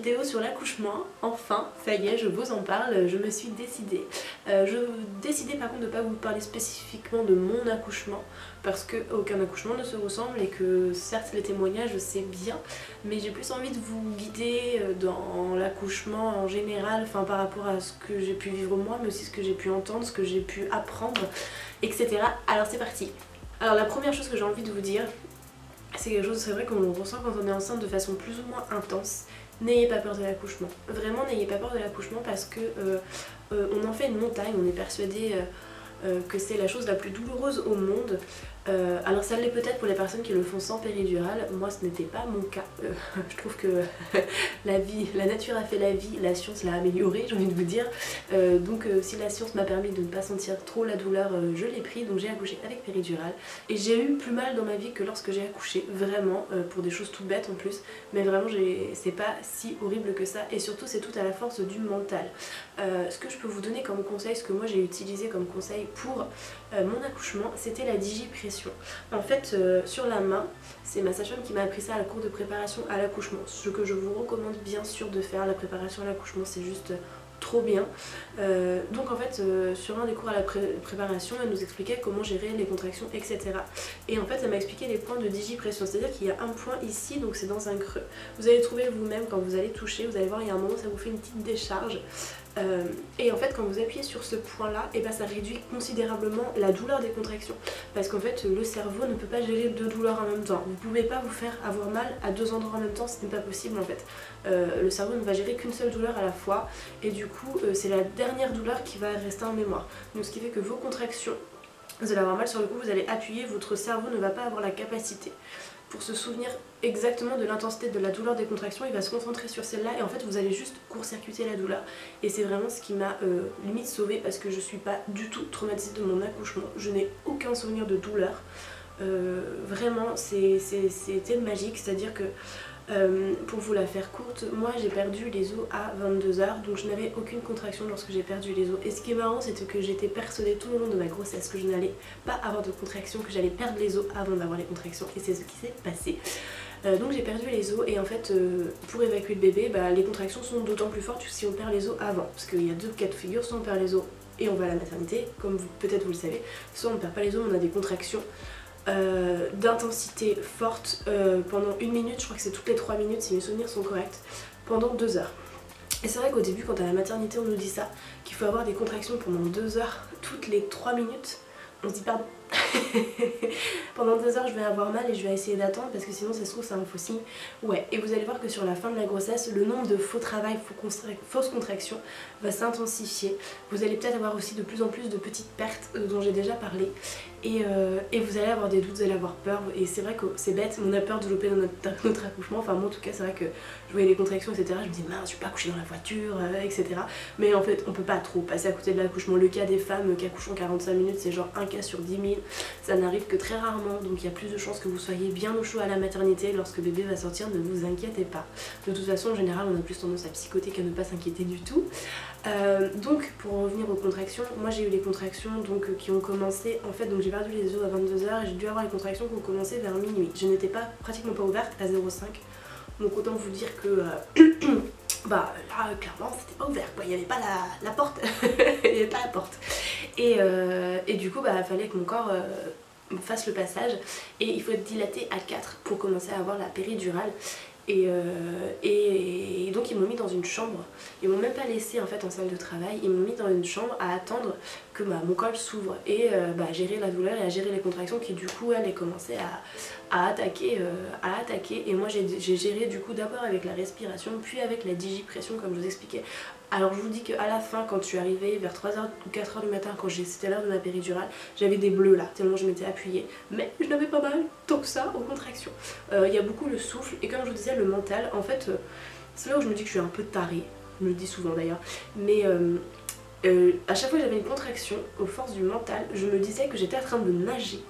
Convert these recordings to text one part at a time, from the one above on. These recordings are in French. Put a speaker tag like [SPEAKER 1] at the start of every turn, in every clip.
[SPEAKER 1] vidéo sur l'accouchement. Enfin, ça y est, je vous en parle, je me suis décidée. Je décidais par contre de ne pas vous parler spécifiquement de mon accouchement parce qu'aucun accouchement ne se ressemble et que certes les témoignages c'est bien, mais j'ai plus envie de vous guider dans l'accouchement en général, enfin par rapport à ce que j'ai pu vivre moi, mais aussi ce que j'ai pu entendre, ce que j'ai pu apprendre, etc. Alors c'est parti. Alors la première chose que j'ai envie de vous dire, c'est quelque chose, c'est vrai qu'on le ressent quand on est enceinte de façon plus ou moins intense. N'ayez pas peur de l'accouchement. Vraiment, n'ayez pas peur de l'accouchement parce que on en fait une montagne, on est persuadé que c'est la chose la plus douloureuse au monde. Alors ça l'est peut-être pour les personnes qui le font sans péridurale, moi ce n'était pas mon cas. Je trouve que la nature a fait la vie, la science l'a améliorée, j'ai envie de vous dire. Donc si la science m'a permis de ne pas sentir trop la douleur, je l'ai pris, donc j'ai accouché avec péridurale. Et j'ai eu plus mal dans ma vie que lorsque j'ai accouché, vraiment, pour des choses tout bêtes en plus. Mais vraiment c'est pas si horrible que ça, et surtout c'est tout à la force du mental. Ce que je peux vous donner comme conseil, ce que moi j'ai utilisé comme conseil pour mon accouchement, c'était la digipression. En fait, sur la main, c'est ma sage-femme qui m'a appris ça à la cours de préparation à l'accouchement. Ce que je vous recommande bien sûr de faire, la préparation à l'accouchement, c'est juste trop bien. Donc en fait, sur un des cours à la préparation, elle nous expliquait comment gérer les contractions, etc. Et en fait, elle m'a expliqué les points de digipression, c'est-à-dire qu'il y a un point ici, donc c'est dans un creux. Vous allez trouver vous-même quand vous allez toucher, vous allez voir, il y a un moment, ça vous fait une petite décharge. Et en fait quand vous appuyez sur ce point là, et ben ça réduit considérablement la douleur des contractions, parce qu'en fait le cerveau ne peut pas gérer deux douleurs en même temps. Vous pouvez pas vous faire avoir mal à deux endroits en même temps, ce n'est pas possible en fait. Le cerveau ne va gérer qu'une seule douleur à la fois, et du coup c'est la dernière douleur qui va rester en mémoire. Donc ce qui fait que vos contractions, vous allez avoir mal sur le coup, vous allez appuyer, votre cerveau ne va pas avoir la capacité pour se souvenir exactement de l'intensité de la douleur des contractions, il va se concentrer sur celle-là et en fait vous allez juste court-circuiter la douleur. Et c'est vraiment ce qui m'a limite sauvée, parce que je suis pas du tout traumatisée de mon accouchement, je n'ai aucun souvenir de douleur. Vraiment c'était magique, c'est-à-dire que pour vous la faire courte, moi j'ai perdu les os à 22 h, donc je n'avais aucune contraction lorsque j'ai perdu les os. Et ce qui est marrant, c'était que j'étais persuadée tout le long de ma grossesse que je n'allais pas avoir de contraction, que j'allais perdre les os avant d'avoir les contractions, et c'est ce qui s'est passé. Donc j'ai perdu les os, et en fait pour évacuer le bébé, les contractions sont d'autant plus fortes si on perd les os avant, parce qu'il y a deux cas de figure, soit on perd les os et on va à la maternité, comme peut-être vous le savez, soit on ne perd pas les os, on a des contractions d'intensité forte pendant 1 minute, je crois que c'est toutes les 3 minutes si mes souvenirs sont corrects, pendant 2 heures. Et c'est vrai qu'au début quand à la maternité on nous dit ça, qu'il faut avoir des contractions pendant 2 heures toutes les 3 minutes, on se dit pardon. Pendant 2 heures je vais avoir mal et je vais essayer d'attendre parce que sinon ça se trouve c'est un faux signe. Ouais, et vous allez voir que sur la fin de la grossesse, le nombre de faux travail, fausses contractions va s'intensifier. Vous allez peut-être avoir aussi de plus en plus de petites pertes dont j'ai déjà parlé. Et vous allez avoir des doutes, vous allez avoir peur, et c'est vrai que c'est bête, on a peur de louper dans notre accouchement, enfin moi en tout cas c'est vrai que je voyais les contractions etc, je me dis mince je vais pas accoucher dans la voiture, etc. Mais en fait on peut pas trop passer à côté de l'accouchement. Le cas des femmes qui accouchent en 45 minutes, c'est genre un cas sur 10 000, ça n'arrive que très rarement, donc il y a plus de chances que vous soyez bien au chaud à la maternité. Lorsque bébé va sortir, ne vous inquiétez pas. De toute façon en général on a plus tendance à psychoter qu'à ne pas s'inquiéter du tout. Donc pour revenir aux contractions, moi j'ai eu les contractions donc, qui ont commencé, en fait donc j'ai perdu les os à 22 h et j'ai dû avoir les contractions qui ont commencé vers minuit. Je n'étais pas pratiquement pas ouverte à 0,5, donc autant vous dire que là clairement c'était pas ouvert quoi, il n'y avait pas la porte, il n'y avait pas la porte. Et du coup fallait que mon corps fasse le passage, et il faut être dilaté à 4 pour commencer à avoir la péridurale. Et donc ils m'ont mis dans une chambre, ils m'ont même pas laissé en fait en salle de travail, ils m'ont mis dans une chambre à attendre que mon col s'ouvre et gérer la douleur et à gérer les contractions qui du coup elles commençaient à attaquer. Et moi j'ai géré du coup d'abord avec la respiration puis avec la digipression comme je vous expliquais. Alors je vous dis qu'à la fin, quand je suis arrivée vers 3 h ou 4 h du matin, quand c'était l'heure de ma péridurale, j'avais des bleus là, tellement je m'étais appuyée. Mais je n'avais pas mal tant que ça aux contractions. Il y a beaucoup le souffle, et comme je vous disais, le mental, en fait, c'est là où je me dis que je suis un peu tarée, je me le dis souvent d'ailleurs, mais à chaque fois que j'avais une contraction, aux forces du mental, je me disais que j'étais en train de nager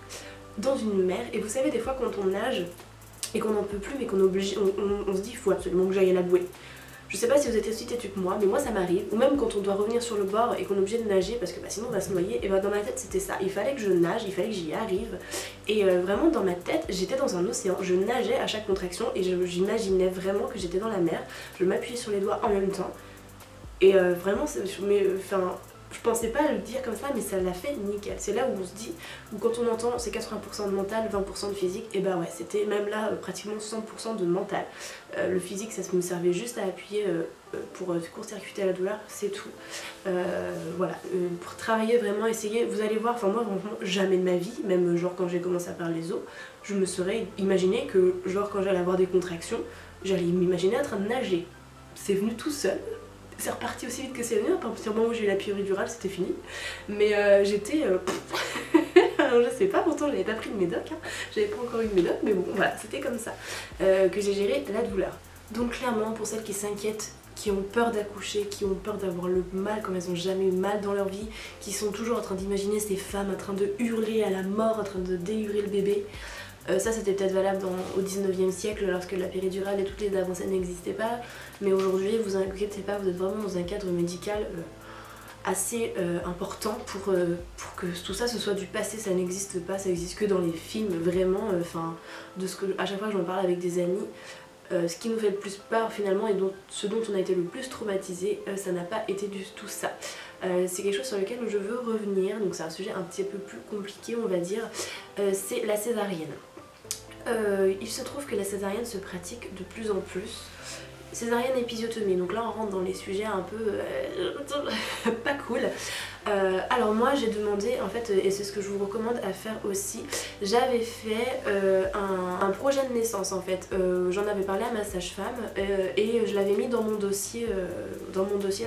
[SPEAKER 1] dans une mer. Et vous savez, des fois quand on nage et qu'on n'en peut plus, mais qu'on on se dit il faut absolument que j'aille à la bouée. Je sais pas si vous êtes aussi têtu que moi, mais moi ça m'arrive, ou même quand on doit revenir sur le bord et qu'on est obligé de nager parce que sinon on va se noyer, et dans ma tête c'était ça, il fallait que je nage, il fallait que j'y arrive, et vraiment dans ma tête j'étais dans un océan, je nageais à chaque contraction et j'imaginais vraiment que j'étais dans la mer, je m'appuyais sur les doigts en même temps, et vraiment, je pensais pas le dire comme ça, mais ça l'a fait nickel. C'est là où on se dit, où quand on entend c'est 80% de mental, 20% de physique, et bah ouais, c'était même là pratiquement 100% de mental. Le physique, ça me servait juste à appuyer pour court-circuiter la douleur, c'est tout. Voilà, pour travailler vraiment, essayer, vous allez voir, moi vraiment jamais de ma vie, même genre quand j'ai commencé à perdre les os, je me serais imaginé que genre quand j'allais avoir des contractions, j'allais m'imaginer en train de nager. C'est venu tout seul. C'est reparti aussi vite que c'est venu, à partir du moment où j'ai eu la péridurale c'était fini. Mais j'étais... Alors je sais pas, pourtant j'avais pas pris de médoc, hein. J'avais pas encore eu de médoc, mais bon voilà, c'était comme ça que j'ai géré la douleur. Donc clairement pour celles qui s'inquiètent, qui ont peur d'accoucher, qui ont peur d'avoir le mal comme elles ont jamais eu mal dans leur vie, qui sont toujours en train d'imaginer ces femmes en train de hurler à la mort, en train de déhurer le bébé, ça c'était peut-être valable au 19e siècle lorsque la péridurale et toutes les avancées n'existaient pas, mais aujourd'hui vous inquiétez pas, vous êtes vraiment dans un cadre médical assez important pour que tout ça ce soit du passé, ça n'existe pas, ça existe que dans les films vraiment, de ce que à chaque fois que j'en parle avec des amis, ce qui nous fait le plus peur finalement et ce dont on a été le plus traumatisé, ça n'a pas été du tout ça. C'est quelque chose sur lequel je veux revenir, donc c'est un sujet un petit peu plus compliqué on va dire, c'est la césarienne. Il se trouve que la césarienne se pratique de plus en plus. Césarienne épisiotomie, donc là on rentre dans les sujets un peu pas cool. Alors moi j'ai demandé en fait, et c'est ce que je vous recommande à faire aussi, j'avais fait un projet de naissance en fait, j'en avais parlé à ma sage-femme et je l'avais mis dans mon dossier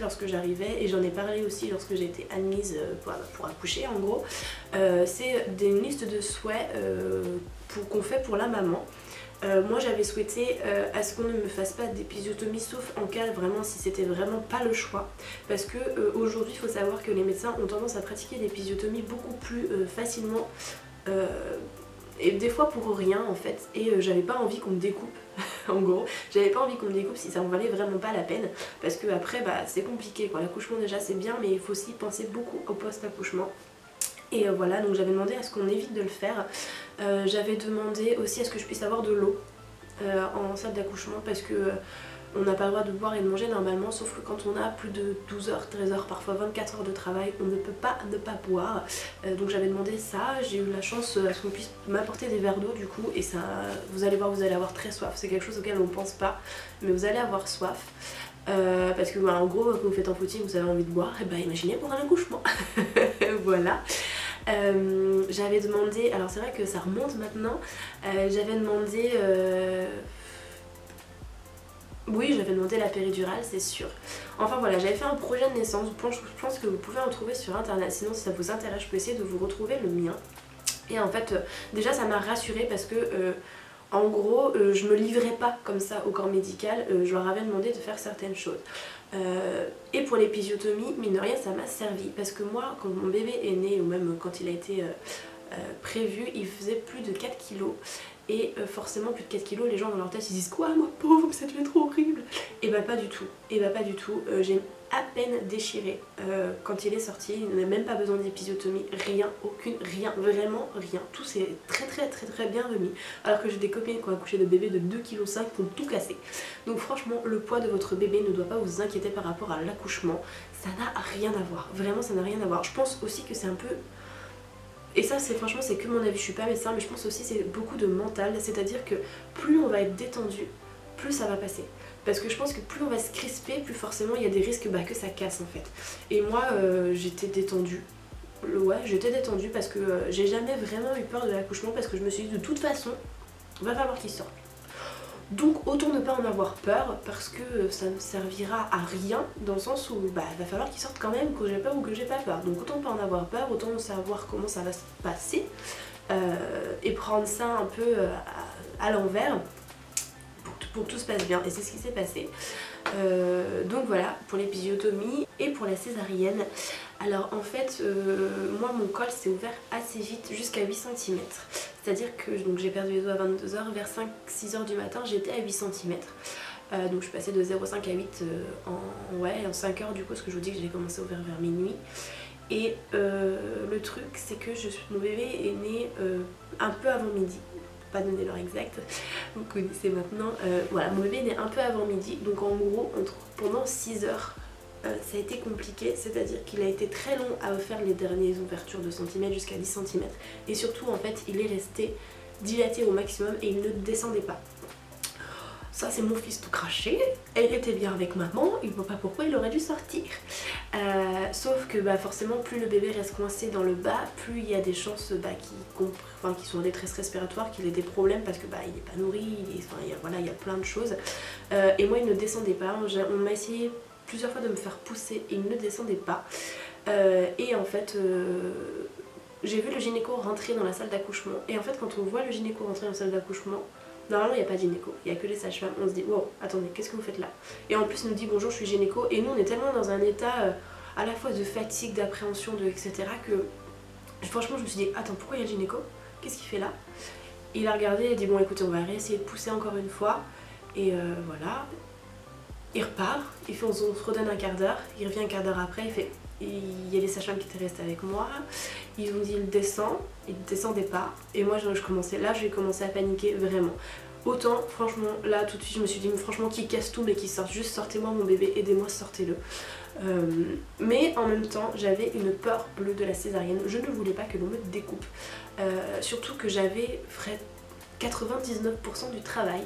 [SPEAKER 1] lorsque j'arrivais, et j'en ai parlé aussi lorsque j'ai été admise pour accoucher en gros. C'est une liste de souhaits qu'on fait pour la maman. Moi j'avais souhaité à ce qu'on ne me fasse pas d'épisiotomie, sauf en cas vraiment si c'était vraiment pas le choix, parce que aujourd'hui il faut savoir que les médecins ont tendance à pratiquer l'épisiotomie beaucoup plus facilement et des fois pour rien en fait, et j'avais pas envie qu'on me découpe en gros, j'avais pas envie qu'on me découpe si ça en valait vraiment pas la peine, parce que après c'est compliqué quoi, l'accouchement déjà c'est bien, mais il faut aussi penser beaucoup au post-accouchement. Et voilà, donc j'avais demandé à ce qu'on évite de le faire. J'avais demandé aussi à ce que je puisse avoir de l'eau en salle d'accouchement, parce que on n'a pas le droit de boire et de manger normalement, sauf que quand on a plus de 12 heures, 13 heures, parfois 24 heures de travail, on ne peut pas ne pas boire. Donc j'avais demandé ça, j'ai eu la chance à ce qu'on puisse m'apporter des verres d'eau du coup, et ça, vous allez voir, vous allez avoir très soif. C'est quelque chose auquel on pense pas, mais vous allez avoir soif. Parce que en gros quand vous faites un footing vous avez envie de boire, et imaginez pour un accouchement. Voilà. J'avais demandé, alors c'est vrai que ça remonte maintenant, j'avais demandé oui, j'avais demandé la péridurale, c'est sûr. Enfin voilà, j'avais fait un projet de naissance, je pense que vous pouvez en trouver sur internet, sinon si ça vous intéresse je peux essayer de vous retrouver le mien. Et en fait déjà ça m'a rassurée parce que en gros je me livrais pas comme ça au corps médical, je leur avais demandé de faire certaines choses. Et pour l'épisiotomie, mine de rien ça m'a servi, parce que moi quand mon bébé est né, ou même quand il a été prévu, il faisait plus de 4 kilos. Et forcément plus de 4 kilos, les gens dans leur tête ils disent quoi, moi pauvre, ça devait être trop horrible. Et pas du tout, j'ai à peine déchiré quand il est sorti, il n'a même pas besoin d'épisiotomie, rien, rien, vraiment rien, tout s'est très bien remis, alors que j'ai des copines qui ont accouché de bébés de 2,5 kg qui ont tout cassé. Donc franchement le poids de votre bébé ne doit pas vous inquiéter par rapport à l'accouchement, ça n'a rien à voir, vraiment ça n'a rien à voir. Je pense aussi que c'est un peu... Et ça franchement c'est que mon avis, je suis pas médecin, mais je pense aussi que c'est beaucoup de mental, c'est-à-dire que plus on va être détendu, plus ça va passer. Parce que je pense que plus on va se crisper, plus forcément il y a des risques que ça casse en fait. Et moi j'étais détendue. Ouais, j'étais détendue parce que j'ai jamais vraiment eu peur de l'accouchement, parce que je me suis dit de toute façon, va falloir qu'il sorte. Donc autant ne pas en avoir peur, parce que ça ne servira à rien, dans le sens où il va falloir qu'il sorte quand même, que j'ai peur ou que j'ai pas peur. Donc autant pas en avoir peur, autant savoir comment ça va se passer et prendre ça un peu à l'envers pour que tout se passe bien. Et c'est ce qui s'est passé. Donc voilà, pour l'épisiotomie et pour la césarienne. Alors en fait, moi mon col s'est ouvert assez vite, jusqu'à 8 cm. C'est à dire que j'ai perdu les os à 22 h, vers 5-6 h du matin j'étais à 8 cm. Donc je suis passée de 0,5 à 8 en 5 heures du coup, parce que je vous dis que j'ai commencé à ouvrir vers minuit. Et le truc c'est que mon bébé est né un peu avant midi, pas donner l'heure exacte, vous connaissez maintenant. Voilà, mon bébé est né un peu avant midi, donc en gros pendant 6 heures ça a été compliqué, c'est-à-dire qu'il a été très long à faire les dernières ouvertures de centimètres jusqu'à 10 cm, et surtout en fait il est resté dilaté au maximum et il ne descendait pas. Ça c'est mon fils tout craché, elle était bien avec maman, il ne voit pas pourquoi il aurait dû sortir. Sauf que forcément plus le bébé reste coincé dans le bas, plus il y a des chances qu'il soit en détresse respiratoire, qu'il ait des problèmes parce que il n'est pas nourri, il y a plein de choses. Et moi il ne descendait pas, on m'a essayé plusieurs fois de me faire pousser et il ne descendait pas. Et en fait j'ai vu le gynéco rentrer dans la salle d'accouchement, et en fait quand on voit le gynéco rentrer dans la salle d'accouchement, normalement il n'y a pas de gynéco, il n'y a que les sages-femmes. On se dit wow, attendez, qu'est-ce que vous faites là? Et en plus il nous dit bonjour, je suis gynéco, et nous on est tellement dans un état à la fois de fatigue, d'appréhension, etc. que franchement je me suis dit attends, pourquoi il y a le gynéco? Qu'est-ce qu'il fait là? Il a regardé et dit bon écoutez, on va réessayer de pousser encore une fois, et voilà. Il repart, on se redonne un quart d'heure, il revient un quart d'heure après, il y a les sages-femmes qui étaient restées avec moi, ils ont dit il descend, il ne descendait pas, et moi j'ai commencé à paniquer vraiment. Autant franchement là tout de suite je me suis dit mais franchement qui casse tout mais qui sorte, juste sortez-moi mon bébé, aidez-moi, sortez-le. Mais en même temps j'avais une peur bleue de la césarienne, je ne voulais pas que l'on me découpe, surtout que j'avais 99% du travail.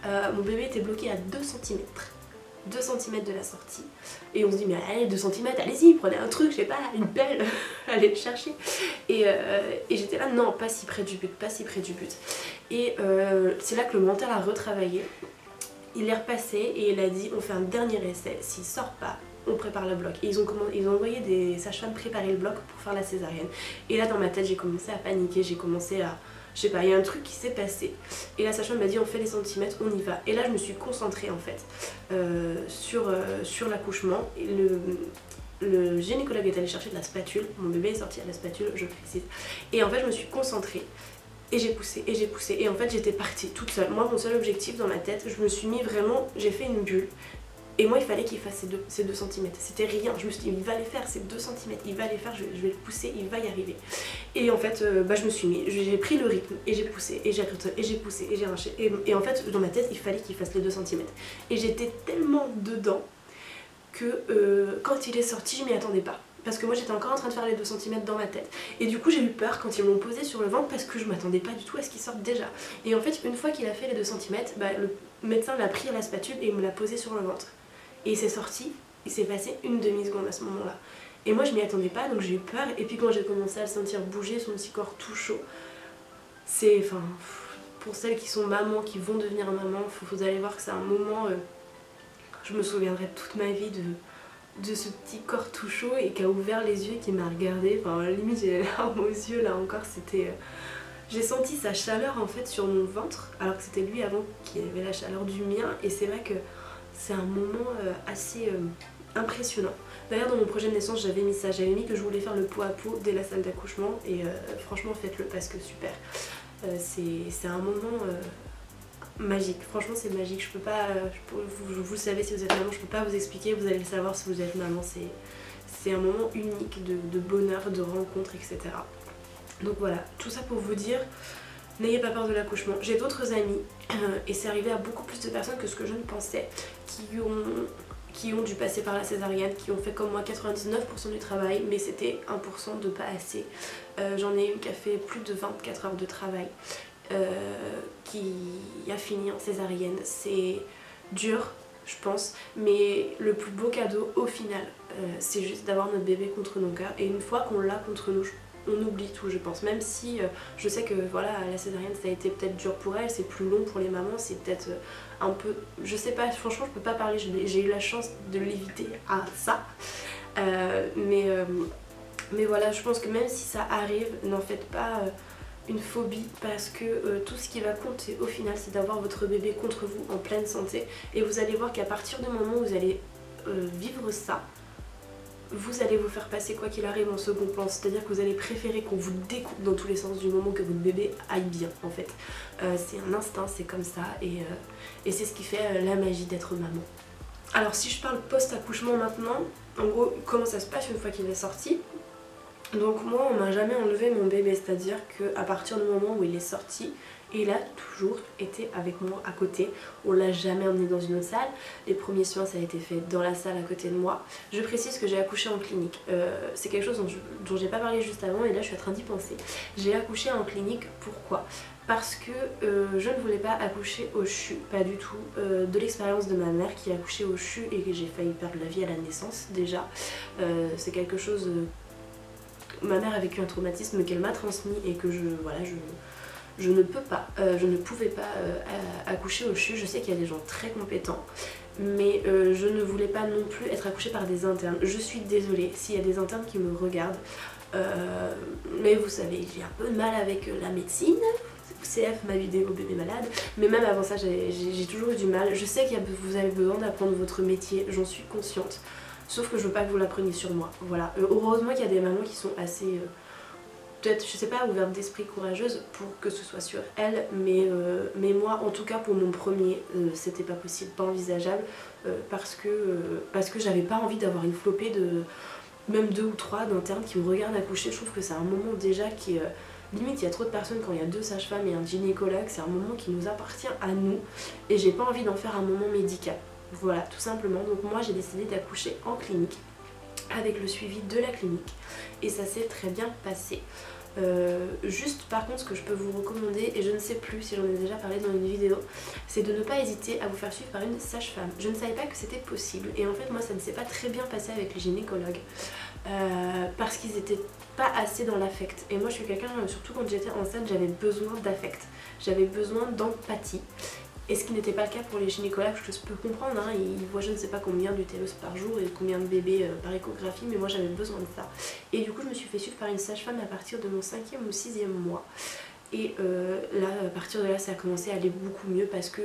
[SPEAKER 1] Mon bébé était bloqué à 2 cm. 2 cm de la sortie, et on se dit mais allez 2 cm, allez-y, prenez un truc, je sais pas, une pelle, allez le chercher, et j'étais là non, pas si près du but, pas si près du but. Et c'est là que le mental a retravaillé, il est repassé et il a dit on fait un dernier essai, s'il sort pas on prépare le bloc, et ils ont envoyé des sages-femmes préparer le bloc pour faire la césarienne. Et là dans ma tête j'ai commencé à paniquer, j'ai commencé à, je sais pas, il y a un truc qui s'est passé. Et la sage-femme m'a dit on fait les centimètres, on y va. Et là je me suis concentrée en fait sur l'accouchement. Le gynécologue est allé chercher de la spatule, mon bébé est sorti à la spatule, je précise. Et en fait je me suis concentrée. Et j'ai poussé, et j'ai poussé. Et en fait j'étais partie toute seule. Moi mon seul objectif dans ma tête, je me suis mis vraiment, j'ai fait une bulle. Et moi il fallait qu'il fasse ces 2 cm, c'était rien, je me suis dit il va les faire ces 2 cm, il va les faire, je vais le pousser, il va y arriver. Et en fait je me suis mis, j'ai pris le rythme et j'ai poussé, et j'ai poussé, et j'ai arraché. Et en fait dans ma tête il fallait qu'il fasse les 2 cm. Et j'étais tellement dedans que quand il est sorti je m'y attendais pas. Parce que moi j'étais encore en train de faire les 2 cm dans ma tête. Et du coup j'ai eu peur quand ils m'ont posé sur le ventre parce que je m'attendais pas du tout à ce qu'il sorte déjà. Et en fait une fois qu'il a fait les 2 cm, le médecin l'a pris à la spatule et il me l'a posé sur le ventre. Et c'est sorti, il s'est passé une demi-seconde à ce moment-là. Et moi je m'y attendais pas, donc j'ai eu peur. Et puis quand j'ai commencé à le sentir bouger, son petit corps tout chaud, c'est, pour celles qui sont mamans, qui vont devenir maman, vous allez voir que c'est un moment, je me souviendrai toute ma vie de ce petit corps tout chaud et qui a ouvert les yeux, qui m'a regardé. Limite j'ai les larmes aux yeux là encore, c'était... J'ai senti sa chaleur en fait sur mon ventre, alors que c'était lui avant qui avait la chaleur du mien, et c'est vrai que c'est un moment assez impressionnant. D'ailleurs dans mon projet de naissance j'avais mis ça, j'avais mis que je voulais faire le pot à pot dès la salle d'accouchement, et franchement faites-le parce que super. C'est un moment magique, franchement c'est magique, je peux pas, vous le savez si vous êtes maman, je peux pas vous expliquer, vous allez le savoir si vous êtes maman, c'est un moment unique de bonheur, de rencontre, etc. Donc voilà, tout ça pour vous dire, n'ayez pas peur de l'accouchement. J'ai d'autres amis, et c'est arrivé à beaucoup plus de personnes que ce que je ne pensais, qui ont dû passer par la césarienne, qui ont fait comme moi 99% du travail, mais c'était 1% de pas assez. J'en ai une qui a fait plus de 24 heures de travail, qui a fini en césarienne. C'est dur, je pense, mais le plus beau cadeau au final, c'est juste d'avoir notre bébé contre nos cœurs. Et une fois qu'on l'a contre nous, on oublie tout, je pense. Même si je sais que voilà, la césarienne ça a été peut-être dur pour elle, c'est plus long pour les mamans, c'est peut-être un peu, je sais pas, franchement je peux pas parler, j'ai eu la chance de l'éviter à ça, mais voilà, je pense que même si ça arrive, n'en faites pas une phobie, parce que tout ce qui va compter au final c'est d'avoir votre bébé contre vous en pleine santé, et vous allez voir qu'à partir du moment où vous allez vivre ça, vous allez vous faire passer quoi qu'il arrive en second plan, c'est-à-dire que vous allez préférer qu'on vous découpe dans tous les sens du moment que votre bébé aille bien en fait. C'est un instinct, c'est comme ça et c'est ce qui fait la magie d'être maman. Alors si je parle post-accouchement maintenant, en gros comment ça se passe une fois qu'il est sorti. Donc moi on m'a jamais enlevé mon bébé, c'est-à-dire qu'à partir du moment où il est sorti, il a toujours été avec moi à côté. On l'a jamais emmené dans une autre salle. Les premiers soins ça a été fait dans la salle à côté de moi. Je précise que j'ai accouché en clinique. C'est quelque chose dont j'ai pas parlé juste avant et là je suis en train d'y penser. J'ai accouché en clinique, pourquoi ? Parce que je ne voulais pas accoucher au CHU, pas du tout. De l'expérience de ma mère qui a accouché au CHU et que j'ai failli perdre la vie à la naissance déjà. C'est quelque chose... ma mère a vécu un traumatisme qu'elle m'a transmis et que je ne peux pas, je ne pouvais pas accoucher au CHU. Je sais qu'il y a des gens très compétents, mais je ne voulais pas non plus être accouchée par des internes. Je suis désolée s'il y a des internes qui me regardent, mais vous savez, j'ai un peu de mal avec la médecine. CF, ma vidéo bébé malade, mais même avant ça j'ai toujours eu du mal. Je sais que vous avez besoin d'apprendre votre métier, j'en suis consciente, sauf que je veux pas que vous l'appreniez sur moi. Voilà, heureusement qu'il y a des mamans qui sont assez... peut-être, je sais pas, ouvertes d'esprit, courageuses pour que ce soit sur elles, mais moi en tout cas pour mon premier c'était pas possible, pas envisageable, parce que j'avais pas envie d'avoir une flopée de même 2 ou 3 d'internes qui me regardent accoucher. Je trouve que c'est un moment déjà qui limite il y a trop de personnes quand il y a 2 sages-femmes et un gynécologue, c'est un moment qui nous appartient à nous et j'ai pas envie d'en faire un moment médical. Voilà, tout simplement. Donc moi j'ai décidé d'accoucher en clinique avec le suivi de la clinique et ça s'est très bien passé. Juste par contre ce que je peux vous recommander, et je ne sais plus si j'en ai déjà parlé dans une vidéo, c'est de ne pas hésiter à vous faire suivre par une sage-femme. Je ne savais pas que c'était possible et en fait moi ça ne s'est pas très bien passé avec les gynécologues parce qu'ils étaient pas assez dans l'affect et moi je suis quelqu'un, surtout quand j'étais enceinte, j'avais besoin d'affect, j'avais besoin d'empathie. Et ce qui n'était pas le cas pour les gynécologues, je peux comprendre, hein, ils voient je ne sais pas combien d'utérus par jour et combien de bébés par échographie, mais moi j'avais besoin de ça. Et du coup je me suis fait suivre par une sage-femme à partir de mon 5e ou 6e mois. Et là, à partir de là, ça a commencé à aller beaucoup mieux parce que,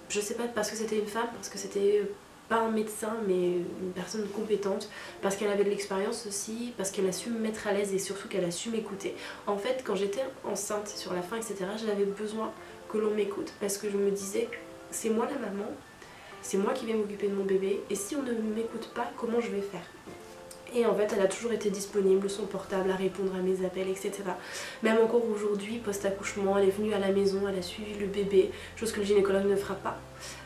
[SPEAKER 1] je sais pas, parce que c'était une femme, parce que c'était pas un médecin mais une personne compétente, parce qu'elle avait de l'expérience aussi, parce qu'elle a su me mettre à l'aise et surtout qu'elle a su m'écouter. En fait quand j'étais enceinte sur la fin etc, j'avais besoin que l'on m'écoute parce que je me disais c'est moi la maman, c'est moi qui vais m'occuper de mon bébé et si on ne m'écoute pas comment je vais faire. Et en fait elle a toujours été disponible, son portable, à répondre à mes appels etc. Même encore aujourd'hui post-accouchement elle est venue à la maison, elle a suivi le bébé, chose que le gynécologue ne fera pas.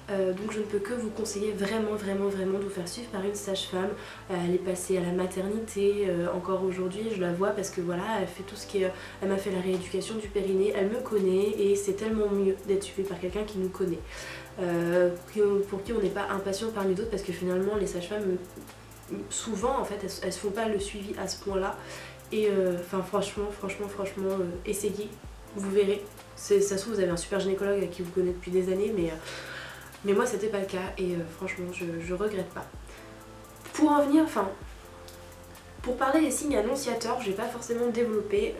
[SPEAKER 1] Donc je ne peux que vous conseiller vraiment de vous faire suivre par une sage-femme. Elle est passée à la maternité, encore aujourd'hui je la vois parce que voilà elle fait tout ce qui est... Elle m'a fait la rééducation du périnée, elle me connaît et c'est tellement mieux d'être suivie par quelqu'un qui nous connaît. Pour qui on n'est pas impatient parmi d'autres parce que finalement les sages-femmes souvent en fait elles font pas le suivi à ce point là et enfin franchement essayez, vous verrez. Ça se trouve vous avez un super gynécologue qui vous connaît depuis des années mais moi c'était pas le cas et franchement je regrette pas. Pour en venir, enfin pour parler des signes annonciateurs, je vais pas forcément développer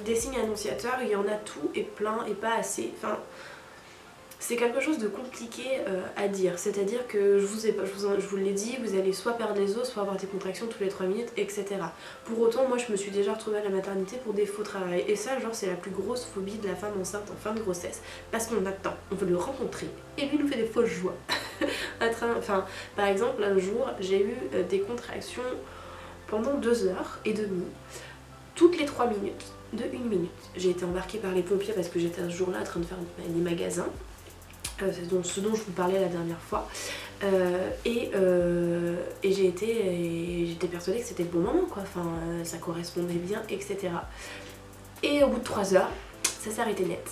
[SPEAKER 1] des signes annonciateurs, il y en a tout et plein et pas assez, enfin c'est quelque chose de compliqué à dire, c'est-à-dire que je vous l'ai dit, vous allez soit perdre les os, soit avoir des contractions toutes les 3 minutes, etc. Pour autant, moi je me suis déjà retrouvée à la maternité pour des faux travail, et ça genre c'est la plus grosse phobie de la femme enceinte en fin de grossesse, parce qu'on attend, on veut le rencontrer, et lui nous fait des fausses joies. Enfin, par exemple, un jour, j'ai eu des contractions pendant 2h30, toutes les 3 minutes, de 1 minute. J'ai été embarquée par les pompiers parce que j'étais ce jour-là en train de faire des magasins. C'est ce dont je vous parlais la dernière fois et j'étais persuadée que c'était le bon moment quoi, enfin ça correspondait bien etc. Et au bout de 3 heures ça s'est arrêté net,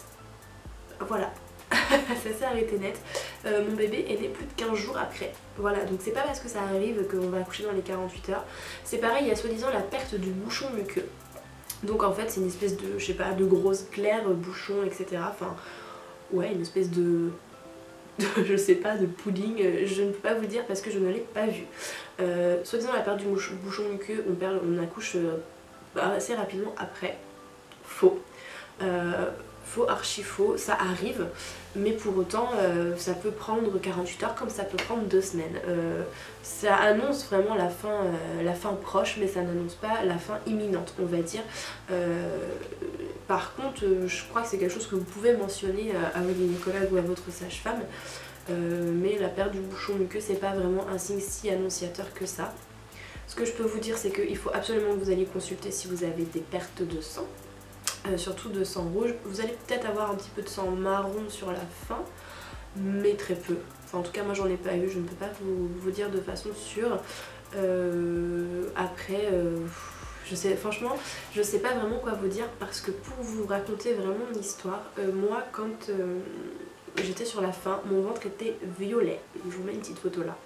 [SPEAKER 1] voilà. Ça s'est arrêté net, mon bébé est né plus de 15 jours après, voilà, donc c'est pas parce que ça arrive qu'on va accoucher dans les 48 heures. C'est pareil, il y a soi-disant la perte du bouchon muqueux, donc en fait c'est une espèce de, je sais pas, de grosse claire, bouchon etc, enfin ouais, une espèce de je sais pas, de pudding, je ne peux pas vous le dire parce que je ne l'ai pas vu. Soit disant la perte du bouchon muqueux, on accouche assez rapidement après. Faux. faux, archi faux, ça arrive, mais pour autant ça peut prendre 48 heures comme ça peut prendre 2 semaines. Ça annonce vraiment la fin proche, mais ça n'annonce pas la fin imminente, on va dire. Par contre, je crois que c'est quelque chose que vous pouvez mentionner à votre gynécologue ou à votre sage-femme, mais la perte du bouchon muqueux, c'est pas vraiment un signe si annonciateur que ça. Ce que je peux vous dire, c'est qu'il faut absolument que vous alliez consulter si vous avez des pertes de sang. Surtout de sang rouge. Vous allez peut-être avoir un petit peu de sang marron sur la fin, mais très peu. Enfin, en tout cas, moi j'en ai pas eu, je ne peux pas vous dire de façon sûre. Après, franchement, je sais pas vraiment quoi vous dire parce que pour vous raconter vraiment mon histoire, moi quand j'étais sur la fin, mon ventre était violet. Je vous mets une petite photo là.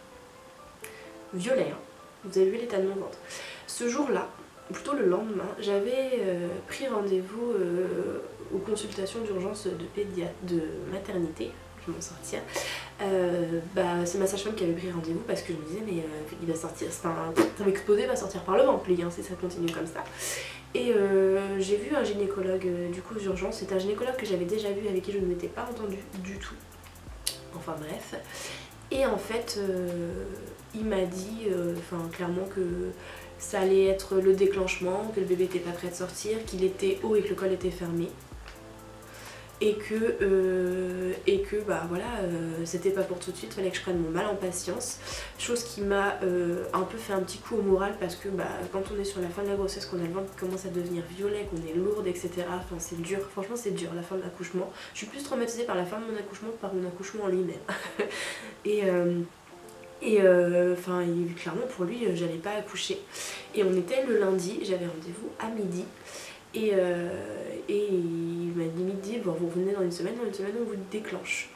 [SPEAKER 1] Violet, hein. Vous avez vu l'état de mon ventre. Ce jour-là, plutôt le lendemain, j'avais pris rendez-vous aux consultations d'urgence de maternité, je vais m'en sortir. C'est ma sage-femme qui avait pris rendez-vous parce que je me disais mais il va sortir, ça va exploser, il va sortir par le ventre lui, hein, si ça continue comme ça. Et j'ai vu un gynécologue du coup aux urgences, c'est un gynécologue que j'avais déjà vu, avec qui je ne m'étais pas entendue du tout. Enfin bref. Et en fait, il m'a dit clairement que ça allait être le déclenchement, que le bébé était pas prêt de sortir, qu'il était haut et que le col était fermé. Et que bah voilà, c'était pas pour tout de suite, fallait que je prenne mon mal en patience. Chose qui m'a un peu fait un petit coup au moral parce que bah, quand on est sur la fin de la grossesse, qu'on a le ventre qui commence à devenir violet, qu'on est lourde, etc. Enfin c'est dur, franchement c'est dur la fin de l'accouchement. Je suis plus traumatisée par la fin de mon accouchement que par mon accouchement en lui-même. Clairement pour lui j'allais pas accoucher. Et on était le lundi, j'avais rendez-vous à midi. Et il m'a limite dit bon, vous revenez dans une semaine on vous déclenche.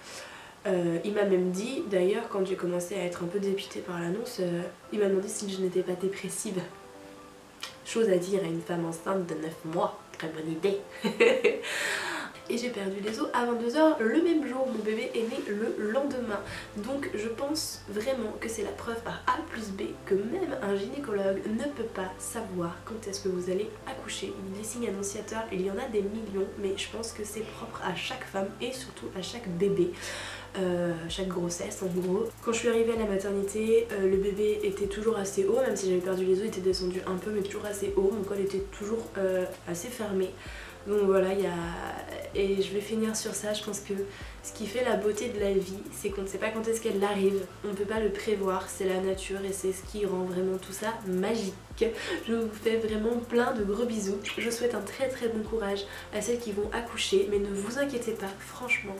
[SPEAKER 1] Il m'a même dit d'ailleurs quand j'ai commencé à être un peu dépitée par l'annonce, il m'a demandé si je n'étais pas dépressive. Chose à dire à une femme enceinte de 9 mois, très bonne idée. Et j'ai perdu les os à 22 h le même jour, mon bébé est né le lendemain. Donc je pense vraiment que c'est la preuve par A plus B que même un gynécologue ne peut pas savoir quand est-ce que vous allez accoucher. Les signes annonciateurs, il y en a des millions, mais je pense que c'est propre à chaque femme et surtout à chaque bébé. Chaque grossesse en gros. Quand je suis arrivée à la maternité, le bébé était toujours assez haut, même si j'avais perdu les os, il était descendu un peu mais toujours assez haut, mon col était toujours assez fermé. Donc voilà, et je vais finir sur ça. Je pense que ce qui fait la beauté de la vie, c'est qu'on ne sait pas quand est-ce qu'elle arrive, on ne peut pas le prévoir, c'est la nature et c'est ce qui rend vraiment tout ça magique. Je vous fais vraiment plein de gros bisous, je souhaite un très très bon courage à celles qui vont accoucher, mais ne vous inquiétez pas, franchement,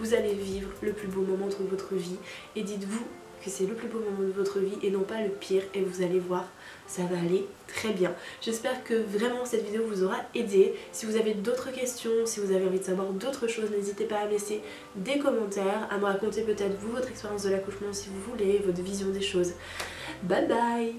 [SPEAKER 1] vous allez vivre le plus beau moment de votre vie et dites-vous que c'est le plus beau moment de votre vie et non pas le pire, et vous allez voir, ça va aller très bien. J'espère que vraiment cette vidéo vous aura aidé. Si vous avez d'autres questions, si vous avez envie de savoir d'autres choses, n'hésitez pas à me laisser des commentaires, à me raconter peut-être vous votre expérience de l'accouchement si vous voulez, votre vision des choses. Bye bye!